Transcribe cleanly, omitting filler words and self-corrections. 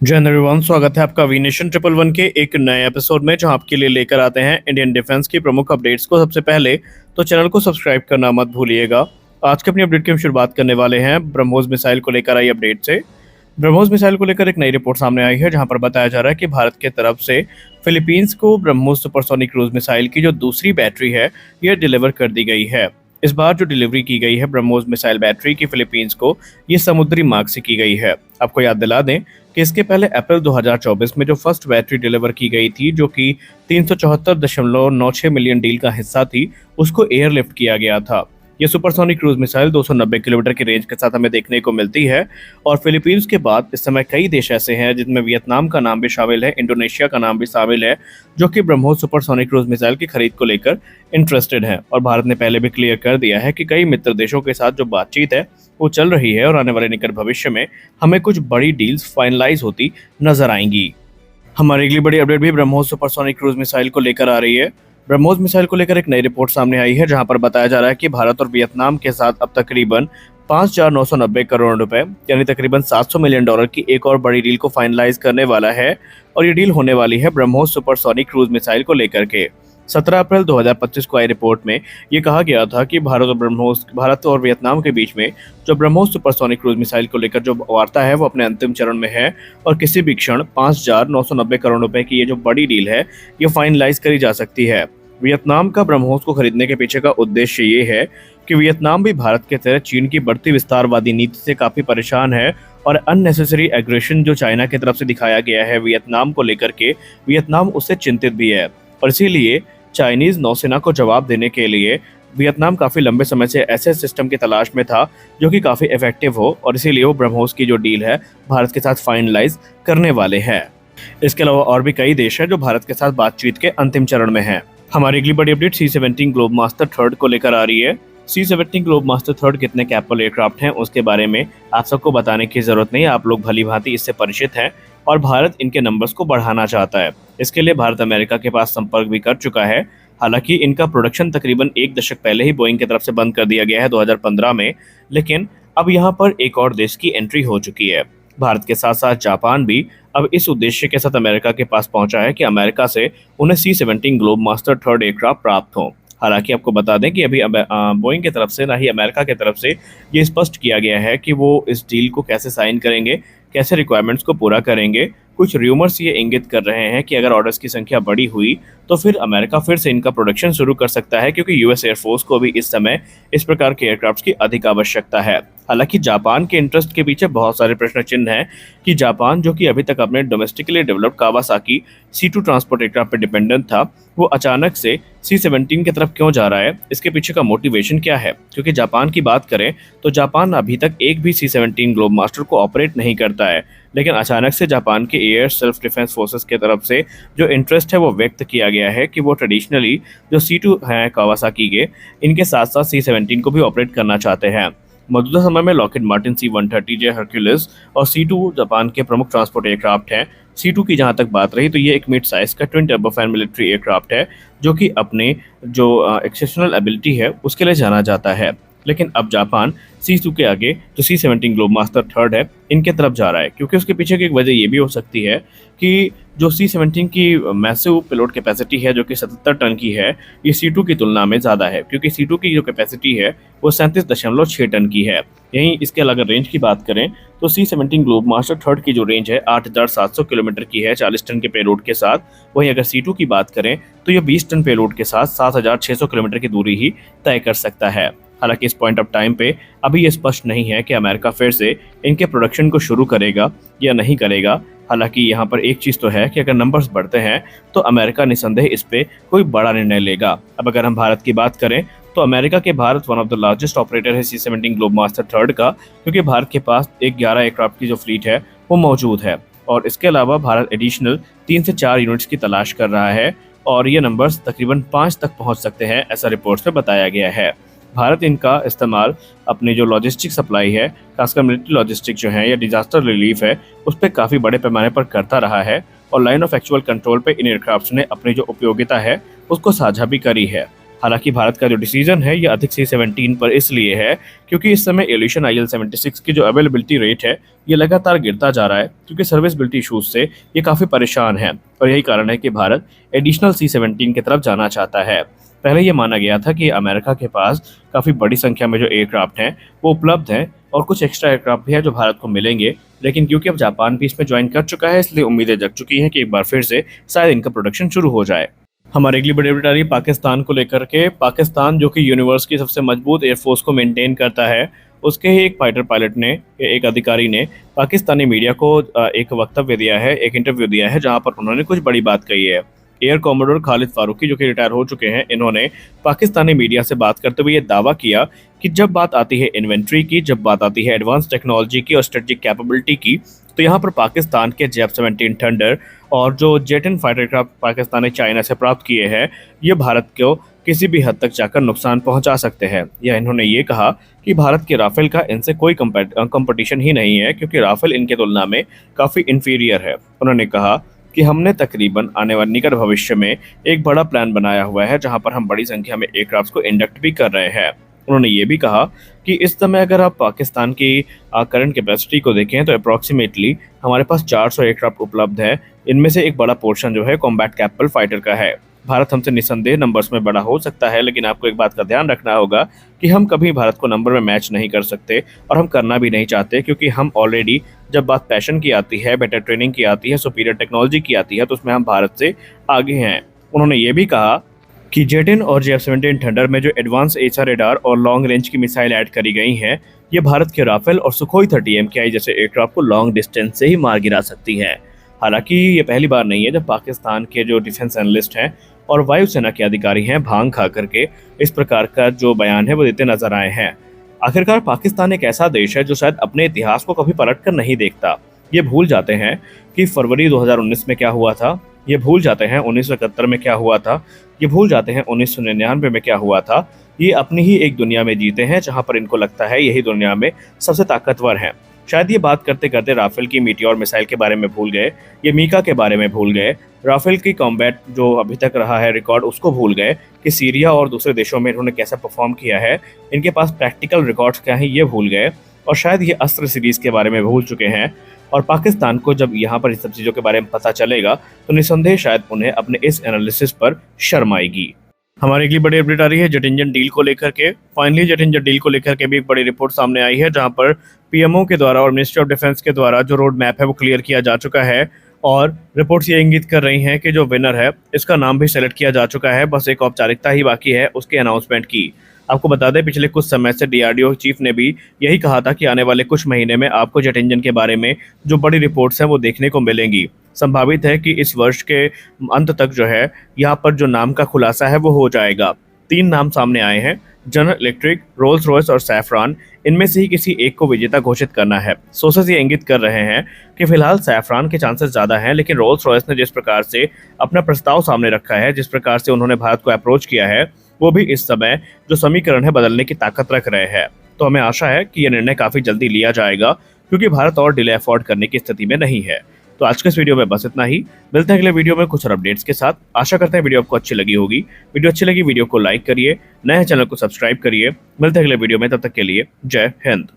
जय हिंद एवरीवन, स्वागत है आपका वी नेशन 111 के एक नए एपिसोड में, जहां आपके लिए लेकर आते हैं इंडियन डिफेंस की प्रमुख अपडेट्स को। सबसे पहले तो चैनल को सब्सक्राइब करना मत भूलिएगा। आज के अपनी अपडेट की हम शुरुआत करने वाले हैं ब्रह्मोस मिसाइल को लेकर आई अपडेट से। ब्रह्मोस मिसाइल को लेकर एक नई रिपोर्ट सामने आई है, जहां पर बताया जा रहा है कि भारत के तरफ से फिलीपींस को ब्रह्मोस सुपरसोनिक क्रूज मिसाइल की जो दूसरी बैटरी है, यह डिलीवर कर दी गई है। इस बार जो डिलीवरी की गई है ब्रह्मोस मिसाइल बैटरी की फिलीपींस को, ये समुद्री मार्ग से की गई है। आपको याद दिला दें कि इसके पहले अप्रैल 2024 में जो फर्स्ट बैटरी डिलीवर की गई थी, जो कि 374.96 मिलियन डील का हिस्सा थी, उसको एयरलिफ्ट किया गया था। ये सुपरसोनिक क्रूज मिसाइल 290 किलोमीटर की रेंज के साथ हमें देखने को मिलती है। और फिलीपींस के बाद इस समय कई देश ऐसे हैं, जिनमें वियतनाम का नाम भी शामिल है, इंडोनेशिया का नाम भी शामिल है, जो कि ब्रह्मोस सुपरसोनिक क्रूज मिसाइल की खरीद को लेकर इंटरेस्टेड है। और भारत ने पहले भी क्लियर कर दिया है कि कई मित्र देशों के साथ जो बातचीत है वो चल रही है, और आने वाले निकट भविष्य में हमें कुछ बड़ी डील्स फाइनलाइज होती नजर आएंगी। हमारी अगली बड़ी अपडेट भी ब्रह्मोस सुपरसोनिक क्रूज मिसाइल को लेकर आ रही है। ब्रह्मोस मिसाइल को लेकर एक नई रिपोर्ट सामने आई है, जहां पर बताया जा रहा है कि भारत और वियतनाम के साथ अब तकरीबन 5,990 करोड़ रुपए यानी तकरीबन $700 मिलियन की एक और बड़ी डील को फाइनलाइज करने वाला है। और ये डील होने वाली है ब्रह्मोस सुपरसोनिक क्रूज मिसाइल को लेकर के। 17 अप्रैल 2025 को आई रिपोर्ट में ये कहा गया था कि भारत और वियतनाम के बीच में जो ब्रह्मोस सुपरसोनिक क्रूज मिसाइल को लेकर जो वार्ता है वो अपने अंतिम चरण में है, और किसी भी क्षण 5,990 करोड़ रुपए की ये जो बड़ी डील है, ये फाइनलाइज करी जा सकती है। वियतनाम का ब्रह्मोस को खरीदने के पीछे का उद्देश्य ये है कि वियतनाम भी भारत के तरह चीन की बढ़ती विस्तारवादी नीति से काफी परेशान है, और अननेसेसरी एग्रेशन जो चाइना की तरफ से दिखाया गया है वियतनाम को लेकर के, वियतनाम उससे चिंतित भी है। और इसीलिए चाइनीज नौसेना को जवाब देने के लिए वियतनाम काफी लंबे समय से ऐसे सिस्टम की तलाश में था जो कि काफी इफेक्टिव हो, और इसीलिए वो ब्रह्मोस की जो डील है भारत के साथ फाइनलाइज करने वाले हैं। इसके अलावा और भी कई देश हैं जो भारत के साथ बातचीत के अंतिम चरण में हैं। हमारी अगली बड़ी update C-17 globe master third को लेकर आ रही है। C-17 ग्लोब मास्टर थर्ड कितने कैपेबल एयरक्राफ्ट हैं, उसके बारे में आप सबको बताने की जरूरत नहीं है, आप लोग भली भांति इससे परिचित हैं। और भारत इनके नंबर्स को बढ़ाना चाहता है। इसके लिए भारत अमेरिका के पास संपर्क भी कर चुका है। हालांकि इनका प्रोडक्शन तकरीबन एक दशक पहले ही बोइंग की तरफ से बंद कर दिया गया है 2015 में, लेकिन अब यहाँ पर एक और देश की एंट्री हो चुकी है। भारत के साथ साथ जापान भी अब इस उद्देश्य के साथ अमेरिका के पास पहुंचा है कि अमेरिका से उन्हें C-17 globe master third aircraft प्राप्त हो। हालांकि आपको बता दें कि अभी बोइंग की तरफ से, ना ही अमेरिका की तरफ से, ये स्पष्ट किया गया है कि वो इस डील को कैसे साइन करेंगे, कैसे रिक्वायरमेंट्स को पूरा करेंगे। कुछ र्यूमर्स ये इंगित कर रहे हैं कि अगर ऑर्डर्स की संख्या बड़ी हुई तो फिर अमेरिका फिर से इनका प्रोडक्शन शुरू कर सकता है, क्योंकि यूएस एयरफोर्स को भी इस समय इस प्रकार के एयरक्राफ्ट की अधिक आवश्यकता है। हालांकि जापान के इंटरेस्ट के पीछे बहुत सारे प्रश्न चिन्ह हैं कि जापान, जो कि अभी तक अपने domestically developed Kawasaki C2 transport aircraft पर डिपेंडेंट था, वो अचानक से C-17 की तरफ क्यों जा रहा है, इसके पीछे का मोटिवेशन क्या है। क्योंकि जापान की बात करें तो जापान अभी तक एक भी C-17 ग्लोब मास्टर को ऑपरेट नहीं करता है, लेकिन अचानक से जापान के एयर सेल्फ डिफेंस फोर्सेस की तरफ से जो इंटरेस्ट है वो व्यक्त किया गया है कि वो ट्रेडिशनली जो C2 हैं कावासाकी के, इनके साथ साथ C-17 को भी ऑपरेट करना चाहते हैं। मौजूदा समय में लॉकहीड मार्टिन C-130J हरक्यूलिस और C2 जापान के प्रमुख ट्रांसपोर्ट एयरक्राफ्ट हैं। C2 की जहां तक बात रही तो ये एक मिड साइज का ट्विन टर्बोफैन मिलिट्री एयरक्राफ्ट है, जो कि अपने जो एक्सेप्शनल एबिलिटी है उसके लिए जाना जाता है। लेकिन अब जापान C2 के आगे जो C-17 ग्लोब मास्टर थर्ड है, इनके तरफ जा रहा है, क्योंकि उसके पीछे की एक वजह ये भी हो सकती है कि जो C-17 की मैसिव पेलोड कैपेसिटी है, जो कि 77 टन की है, ये C2 की तुलना में ज़्यादा है, क्योंकि C2 की जो कैपेसिटी है वो 37.6 टन की है। यहीं इसके अगर रेंज की बात करें तो C-17 ग्लोब मास्टर थर्ड की जो रेंज है 8,700 किलोमीटर की है 40 टन के पेलोड के साथ। वहीं अगर C2 की बात करें तो ये 20 टन पेलोड के साथ 7,600 किलोमीटर की दूरी ही तय कर सकता है। हालांकि इस पॉइंट ऑफ टाइम पे अभी ये स्पष्ट नहीं है कि अमेरिका फिर से इनके प्रोडक्शन को शुरू करेगा या नहीं करेगा। हालांकि यहाँ पर एक चीज़ तो है कि अगर नंबर्स बढ़ते हैं तो अमेरिका निसंदेह इस पे कोई बड़ा निर्णय लेगा। अब अगर हम भारत की बात करें तो अमेरिका के Bharat one of the largest operator है C-17 ग्लोब मास्टर थर्ड का, क्योंकि भारत के पास एक 11 एयरक्राफ्ट की जो फ्लीट है वो मौजूद है। और इसके अलावा भारत एडिशनल 3 से 4 यूनिट्स की तलाश कर रहा है, और ये नंबर्स तकरीबन 5 तक पहुंच सकते हैं, ऐसा रिपोर्ट्स में बताया गया है। भारत इनका इस्तेमाल अपनी जो लॉजिस्टिक सप्लाई है, खासकर मिलिट्री लॉजिस्टिक जो है या डिजास्टर रिलीफ है, उस पर काफ़ी बड़े पैमाने पर करता रहा है, और लाइन ऑफ एक्चुअल कंट्रोल पे इन एयरक्राफ्ट ने अपनी जो उपयोगिता है उसको साझा भी करी है। हालांकि भारत का जो डिसीजन है ये अधिक C-17 पर इसलिए है क्योंकि इस समय एविएशन IL-76 की जो अवेलेबिलिटी रेट है ये लगातार गिरता जा रहा है क्योंकि सर्विसबिलिटी इशूज से ये काफ़ी परेशान है और यही कारण है कि भारत एडिशनल C-17 की तरफ जाना चाहता है। पहले ये माना गया था कि अमेरिका के पास काफ़ी बड़ी संख्या में जो एयरक्राफ्ट हैं वो उपलब्ध हैं और कुछ एक्स्ट्रा एयरक्राफ्ट भी है जो भारत को मिलेंगे, लेकिन क्योंकि अब जापान भी इसमें ज्वाइन कर चुका है इसलिए उम्मीदें जग चुकी हैं कि एक बार फिर से शायद इनका प्रोडक्शन शुरू हो जाए। हमारे अगली बड़ी अपडेट आ रही है पाकिस्तान को लेकर के। पाकिस्तान जो कि यूनिवर्स की सबसे मजबूत एयरफोर्स को मेंटेन करता है, उसके ही एक फाइटर पायलट ने, एक अधिकारी ने पाकिस्तानी मीडिया को एक वक्तव्य दिया है, एक इंटरव्यू दिया है जहां पर उन्होंने कुछ बड़ी बात कही है। एयर कॉमोडोर खालिद फारूकी जो कि रिटायर हो चुके हैं, इन्होंने पाकिस्तानी मीडिया से बात करते हुए ये दावा किया कि जब बात आती है इन्वेंट्री की, जब बात आती है एडवांस टेक्नोलॉजी की और स्ट्रेटेजिक कैपेबिलिटी की, तो यहाँ पर पाकिस्तान के JF-17 थंडर और जो जेट-10 फाइटर एयरक्राफ्ट पाकिस्तान ने चाइना से प्राप्त किए हैं, ये भारत को किसी भी हद तक जाकर नुकसान पहुंचा सकते हैं। या इन्होंने ये कहा कि भारत के राफेल का इनसे कोई कंपटीशन ही नहीं है क्योंकि राफेल इनके तुलना में काफ़ी इन्फीरियर है। उन्होंने कहा कि हमने तकरीबन आने वाले निकट भविष्य में एक बड़ा प्लान बनाया हुआ है जहां पर हम बड़ी संख्या में एयरक्राफ्ट को इंडक्ट भी कर रहे हैं। उन्होंने ये भी कहा कि इस समय अगर आप पाकिस्तान की करंट कैपेसिटी को देखें तो अप्रॉक्सीमेटली हमारे पास 400 एयरक्राफ्ट उपलब्ध है। इनमें से एक बड़ा पोर्शन जो है कॉम्बैट कैपेबल फाइटर का है। भारत हमसे निस्संदेह नंबर्स में बड़ा हो सकता है, लेकिन आपको एक बात का ध्यान रखना होगा कि हम कभी भारत को नंबर में मैच नहीं कर सकते और हम करना भी नहीं चाहते क्योंकि हम ऑलरेडी, जब बात पैशन की आती है, बेटर ट्रेनिंग की आती है, सुपीरियर टेक्नोलॉजी की आती है, तो उसमें हम भारत से आगे हैं। उन्होंने ये भी कहा कि जेट-10 और JF-17 थंडर में जो एडवांस एसआर रेडार और लॉन्ग रेंज की मिसाइल ऐड करी गई हैं, ये भारत के राफेल और सुखोई 30 MKI जैसे एयरक्राफ्ट को लॉन्ग डिस्टेंस से ही मार गिरा सकती है। हालांकि ये पहली बार नहीं है जब पाकिस्तान के जो डिफेंस एनालिस्ट हैं और वायुसेना के अधिकारी हैं भांग खा करके इस प्रकार का जो बयान है वो देते नजर आए हैं। आखिरकार पाकिस्तान एक ऐसा देश है जो शायद अपने इतिहास को कभी पलट कर नहीं देखता। ये भूल जाते हैं कि फरवरी 2019 में क्या हुआ था, ये भूल जाते हैं 1971 में क्या हुआ था, ये भूल जाते हैं 1999 में क्या हुआ था। ये अपनी ही एक दुनिया में जीते हैं जहां पर इनको लगता है यही दुनिया में सबसे ताकतवर हैं। शायद ये बात करते करते राफेल की मीटियोर मिसाइल के बारे में भूल गए, ये मीका के बारे में भूल गए, राफेल की कॉम्बैट जो अभी तक रहा है रिकॉर्ड उसको भूल गए कि सीरिया और दूसरे देशों में इन्होंने कैसा परफॉर्म किया है, इनके पास प्रैक्टिकल रिकॉर्ड्स क्या हैं ये भूल गए, और शायद ये अस्त्र सीरीज़ के बारे में भूल चुके हैं। और पाकिस्तान को जब यहाँ पर इस सब चीज़ों के बारे में पता चलेगा तो निस्संदेह शायद उन्हें अपने इस एनालिसिस पर शर्म आएगी। हमारी अगली बड़ी अपडेट आ रही है जेट इंजन डील को लेकर के। फाइनली जेट इंजन डील को लेकर के भी एक बड़ी रिपोर्ट सामने आई है जहां पर PMO के द्वारा और मिनिस्ट्री ऑफ डिफेंस के द्वारा जो रोड मैप है वो क्लियर किया जा चुका है और रिपोर्ट्स ये इंगित कर रही हैं कि जो विनर है इसका नाम भी सेलेक्ट किया जा चुका है। बस एक औपचारिकता ही बाकी है उसके अनाउंसमेंट की। आपको बता दें पिछले कुछ समय से DRDO चीफ ने भी यही कहा था कि आने वाले कुछ महीने में आपको जेट इंजन के बारे में जो बड़ी रिपोर्ट्स हैं वो देखने को मिलेंगी। संभावित है कि इस वर्ष के अंत तक जो है यहाँ पर जो नाम का खुलासा है वो हो जाएगा। 3 नाम सामने आए हैं, जनरल इलेक्ट्रिक, रोल्स रॉयस और सैफरान। इनमें से ही किसी एक को विजेता घोषित करना है। सोर्सेज ये इंगित कर रहे हैं कि फिलहाल सैफरान के चांसेस ज़्यादा हैं, लेकिन रोल्स रॉयस ने जिस प्रकार से अपना प्रस्ताव सामने रखा है, जिस प्रकार से उन्होंने भारत को अप्रोच किया है, वो भी इस समय जो समीकरण है बदलने की ताकत रख रहे हैं। तो हमें आशा है कि यह निर्णय काफ़ी जल्दी लिया जाएगा क्योंकि भारत और डिले अफोर्ड करने की स्थिति में नहीं है। तो आज के इस वीडियो में बस इतना ही। मिलते हैं अगले वीडियो में कुछ और अपडेट्स के साथ। आशा करते हैं वीडियो आपको अच्छी लगी होगी। वीडियो अच्छी लगी वीडियो को लाइक करिए, नए चैनल को सब्सक्राइब करिए। मिलते हैं अगले वीडियो में, तब तक के लिए जय हिंद।